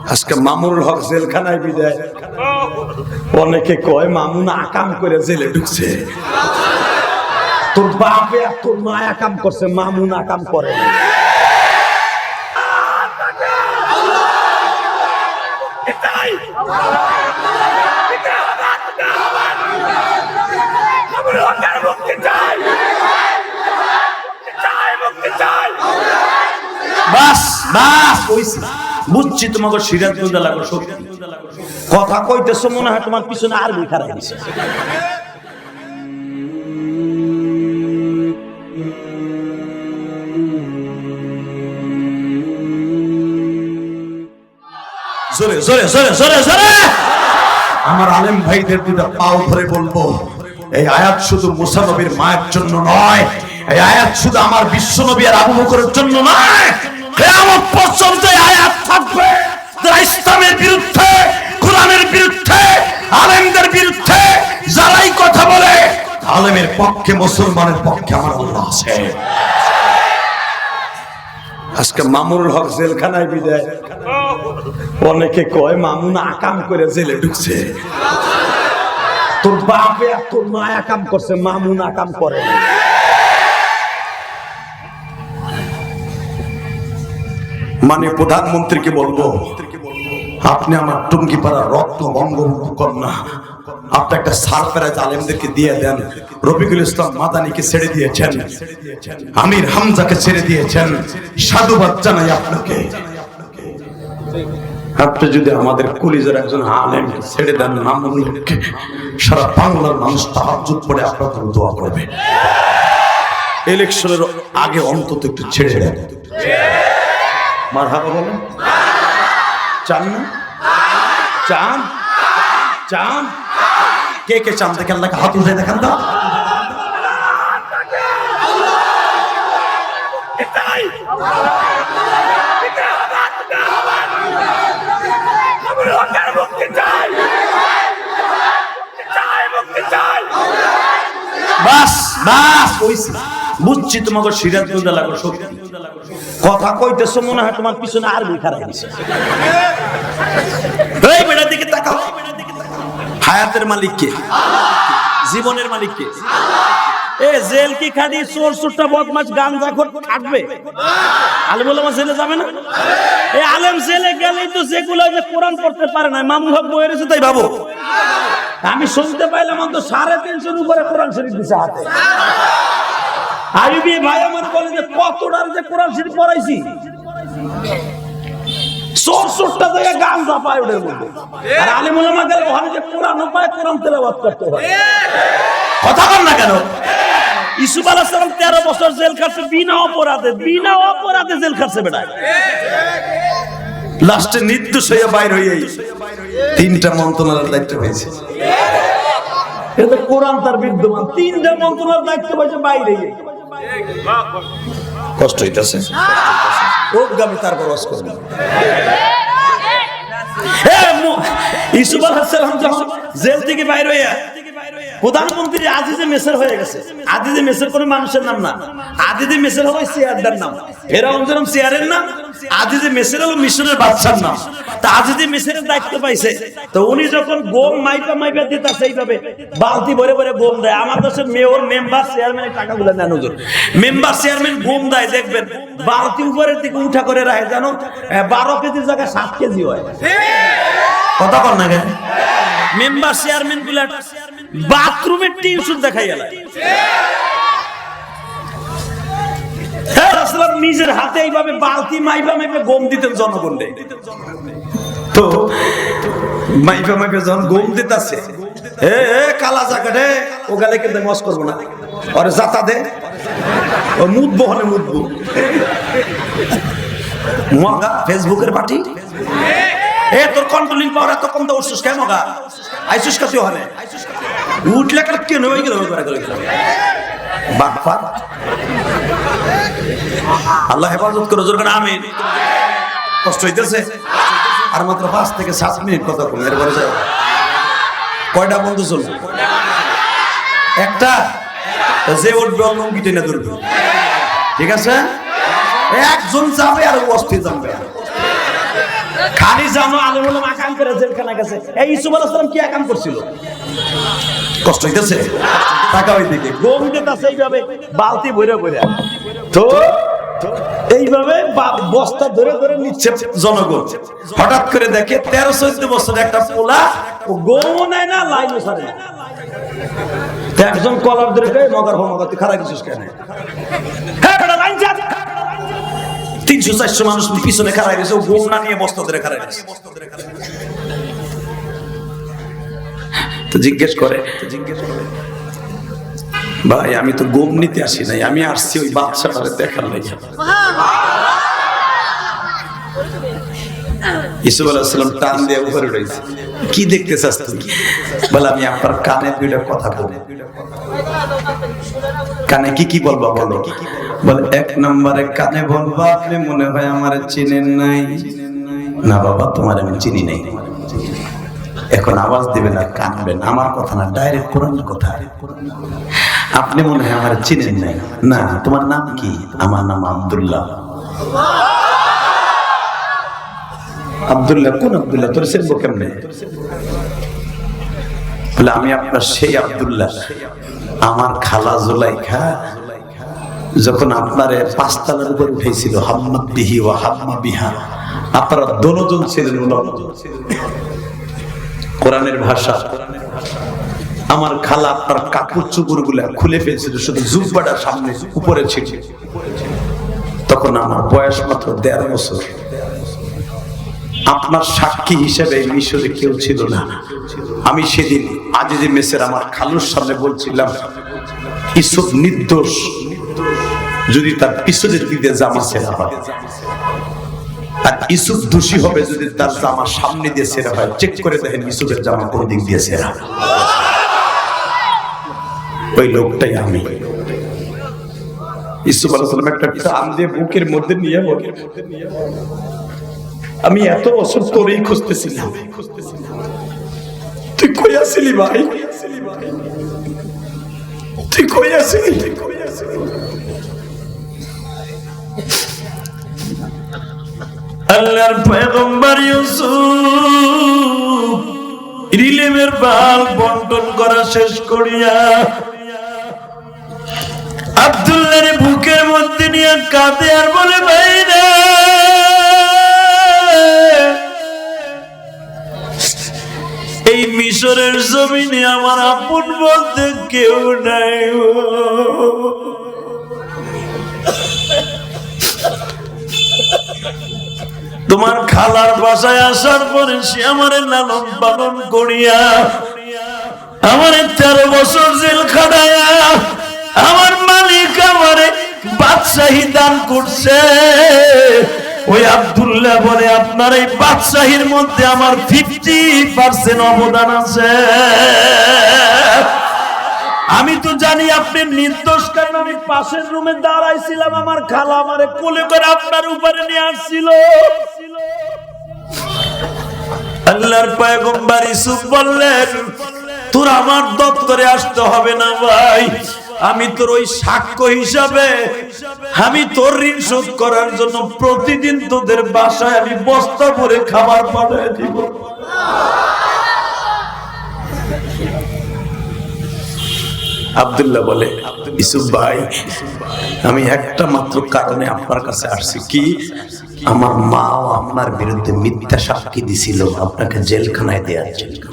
আজকে মামুনুল হক জেলখানায় বিদায়। অনেকে কয় মামুন আকাম করে জেলে ঢুকছে। তোর বাপে আর তোর মা আকাম করছে, মামুন আকাম করে। বাস বাস বুঝছি তোমাকে সিরাজ লাগো, সত্যি কথা কইতেছো, মনে হয় তোমার পিছনে আর খারাপ দিছে। জোরে জোরে জোরে জোরে জোরে আমার আলেম ভাইদের দুটা পাও ধরে বলবো, এই আয়াত শুধু মুসা নবীর মায়ের জন্য নয়, এই আয়াত শুধু আমার বিশ্ব নবী আর আবু বকরের জন্য নয়, কিয়ামত পর্যন্ত এই আয়াত থাকবে যারা ইসলামের বিরুদ্ধে, কোরআনের বিরুদ্ধে, আলেমদের বিরুদ্ধে যারাই কথা বলে, আলেমের পক্ষে, মুসলমানের পক্ষে আমার আল্লাহ আছে। আজকে মামুনুল হক জেলখানায় বিদায়। অনেকে কয় মামুন আকাম করে জেলে ঢুকছে। তোর বাপে আর তোর মা আকাম করছে, মামুন আকাম করে। মানে প্রধানমন্ত্রীকে বলবো, আপনি আমার টুঙ্গিপাড়ার রত্ন বঙ্গবন্ধু কন্যা, আপনি একটা সারপ্রাইজ আলেমদেরকে দিয়ে দেন। রফিকুল ইসলাম মাদানিকে ছেড়ে দিয়েছেন, আমির হামজাকে ছেড়ে দিয়েছেন, সাধুবাদ জানাই আপনাকে। আপনি যদি আমাদের কলিজার একজন আলেমকে ছেড়ে দেন, মামুনুলকে, সারা বাংলার মানুষ তাহাজ্জুদ পড়ে আপনার জন্য দোয়া করবে। ইলেকশনের আগে অন্তত একটু ছেড়ে দেন। মারহাবা বলেন। চান না? চান? চান? কে কে চান দেখেন, আল্লাহকে হাত উঠে দেখেন তো। বাস বাস বুঝছি তোমাকে সিরাজ লাগো, সত্যি কথা কইতেছো, মনে হয় তোমার পিছনে আর খারাপ দিছে। এই বেটার দিকে তাকাও। হায়াতের মালিক কে? জীবনের মালিক কে? এ জেল কি খালি চোর চোরটা বদমাশ গাঞ্জাখোর থাকবে? আলেম ওলামা জেলে যাবে না? এই আলেম জেলে গেলেই তো যেগুলো যে কোরআন পড়তে পারে না, মামুনুল হক বইয়ে রয়েছে, তাই ভাবো। আমি শুনতে পাইলাম তো 350 উপরে কোরআন শরীফ দিছে হাতে। আইবি ভাই আমার বলে যে কতটার যে কোরআন শরীফ পড়াইছি, চোর চোরটা থেকে গাঞ্জা পায় ওদের মধ্যে। আর আলেম ওলামা গেলে ওখানে যে কোরআন পায়, কোরআন তেলাওয়াত করতে হয়। কথা বল না কেন? ইউসুফ আলাইহিস সালাম 13 বছর জেল খাটছে বিনা অপরাধে জেল খাটছে বেটা। লাস্টে নির্দোষ হয়ে বাইর হয়ে 3টা মন্ত্রণালয়ের দায়িত্ব পেয়েছে। এটা কোরআন তার বিদ্যমান, 3টা মন্ত্রণালয়ের দায়িত্ব পেয়েছে বাইরে। কষ্ট হইতেছে, ওগামী তারপর ওয়াজ করব। ইউসুফ আলাইহিস সালাম যখন জেল থেকে বাইর হইয়া প্রধানমন্ত্রী আজিজে মেসর হয়ে গেছে। আজিজে মেসর কোন মানুষের নাম না, আজিজে মেসর হলো চেয়ারদার নাম। এরকম যেরকম চেয়ারের নাম, আজিজে মেসর হলো মিশরের বাদশার নাম। তা আজিজে মেসরের দায়িত্ব পাইছে, তো উনি যখন গম মাইপা দিতেছে, এইভাবে বালতি ভরে ভরে গম দেয়। আমার দেশের মেয়র, মেম্বার, চেয়ারম্যানের টাকাগুলো নেন হুজুর। মেম্বার চেয়ারম্যান গম দেয়, দেখবেন বালতি উপরের দিকে উঠা করে রাখে, জানো 12 কেজির জায়গায় 7 কেজি হয়। কথা বল না কেন? মেম্বার চেয়ারম্যান গুলা বাথরুমের টিন শুট দেখাই গেল। নিজের হাতে এইভাবে বালতি মাইপা গম দিতেন জনগণে। তো মাইপা যখন গম দিতেছে, কালা জায়গাটা ও গেলে কিন্তু মস করবো না, ওরে জাতা দে, ও মুদবো হলে মুদবো। মগা ফেসবুকের পার্টি, তোর কন্ট্রোলিং পাওয়ার এত কম, তো উঠছিস কেন মগা? আইসুস কাছে ওখানে উঠলে কেন হয়ে গেল? আল্লাহ হেফাজত করে জোর করে আমিন। কষ্ট হইতেছে, আর মাত্র 5 থেকে 7 মিনিট কথা বলুন, এরপরে যাও। কয়টা বন্ধু চলবে? একটা যে উঠবে লঙ্গি টেনে ধরবে, ঠিক আছে? একজন যাবে আর অস্থির যাবে। খালি জানো আলেম ওলামা আকাম করে জেলখানা গেছে। এই ইউসুফ আলাইহিস সালাম কি আকাম করছিল? কষ্ট হইতেছে টাকা ওই দিকে গম দিতেছে এইভাবে বালতি ভরে ভরে, তো এইভাবে বস্তা ধরে ধরে নিচ্ছে জনগণ। হঠাৎ করে দেখে 13-14 বছর একটা পোলা গমও নেয় না, লাইনও ছাড়ে না। একজন কলার ধরে মগার মগাতে খারাপ কিছু কেন 300-400 মানুষ পিছনে খারাপ গেছে, গম না নিয়ে বস্তা ধরে খারাপ গেছে। তো জিজ্ঞেস করে ভাই আমি তো গম নিতে আসি নাই, আমি আসছি ওই বাদশাটারে দেখার লাগে। ইউসুফ আলাইহিস সালাম টান দিয়ে উপরে উঠেছে, কি দেখতে চাস তুই? বলে আমি আপনার কানে দুইটা কথা বলবো। কানে কি বলবো বলো? বলে 1 নম্বরে কানে বলবো আপনি মনে হয় আমারে চিনেন নাই। না বাবা তোমার আমি চিনি নাই। এখন আওয়াজ দিবেন আর কানবেন, আমার কথা না, ডাইরেক্ট কোরআনের কথা। আপনি মনে হয় আমার চিনেন নাই। না তোমার নাম কি? আমার নাম আব্দুল্লাহ। আব্দুল্লাহ? কোন আব্দুল্লাহ? তোর চিনবো কেমনে? বলে আমি আপনার সেই আব্দুল্লাহ। আমার খালা জুলাইখা যখন আপনারে 5 তলার উপর উঠেছিল, হাম্মাত বিহি ওয়া হাম্মা বিহা, আপনারা দুজন ছিলেন উলামা। কোরআনের ভাষা। আমার খালা আপনার কাপড় চোপড় গুলা খুলে ফেলছিল, শুধু জুব্বাটা সামনে উপরে ছিল। তখন আমার বয়স মাত্র 13 বছর। আপনার সাক্ষী হিসেবে মিশরে কেউ ছিল না। আমি সেদিন আজিজে মেসের আমার খালুর সামনে বলছিলাম ইউসুফ নির্দোষ, যদি তার পিছনের দিকে জামা ছেঁড়া হয়, আর ইউসুফ দোষী হবে যদি তার জামা সামনে দিয়ে ছেঁড়া হয়। চেক করে দেখেন ইউসুফের জামা কোন দিক দিয়ে ছেঁড়া। ওই লোকটাই আমি। ইউসুফ আলাইহিস সালাম একটা টান দিয়ে বুকের মধ্যে নিয়ে বলে আমি এত বছর তোরেই খুঁজতেছিলাম, তুই কই আছিলি ভাই? তুই কই আছিলি? আল্লাহর পয়গম্বর ইউসুফ ইলমের বাল বন্টন করা শেষ করিয়া আব্দুল্লাহর বুকের মধ্যে নিয়ে কাঁদে আর বলে ভাই রে, এই মিশরের জমিনে আমার আপন বলতে কেউ নাই। তোমার খালার বাসায় আসার পরে সে আমারে লালন পালন করিয়া আমারে 13 বছর জেল খাটাইয়া আমার মালিক আমারে বাদশাহী দান করছে। ওই আব্দুল্লাহ বলে আপনার এই বাদশাহীর মধ্যে আমার 50% অবদান আছে। আমি তো জানি আপনি নির্দোষ, কারণ আমি পাশের রুমে দাঁড়াইছিলাম, আমার খালা আমারে কোলে করে আপনার উপরে নিয়ে আসছিল। আল্লাহর পয়গম্বর ইউসুফ বললেন তোর আমার দপ্তরে আসতে হবে না ভাই, আমি তোর ওই সাক্ষ্য হিসাবে আমি তোর ঋণ শোধ করার জন্য প্রতিদিন তোদের বাসায় আমি বস্তা ভরে খাবার পাঠিয়ে দিব। আব্দুল্লাহ বলে ইউসুফ ভাই আমি একটা মাত্র কারণে আপনার কাছে আসছি, কি আমার মাও আপনার বিরুদ্ধে মিথ্যা সাক্ষী দিছিল, আপনাকে জেলখানায় দেওয়ার জন্য।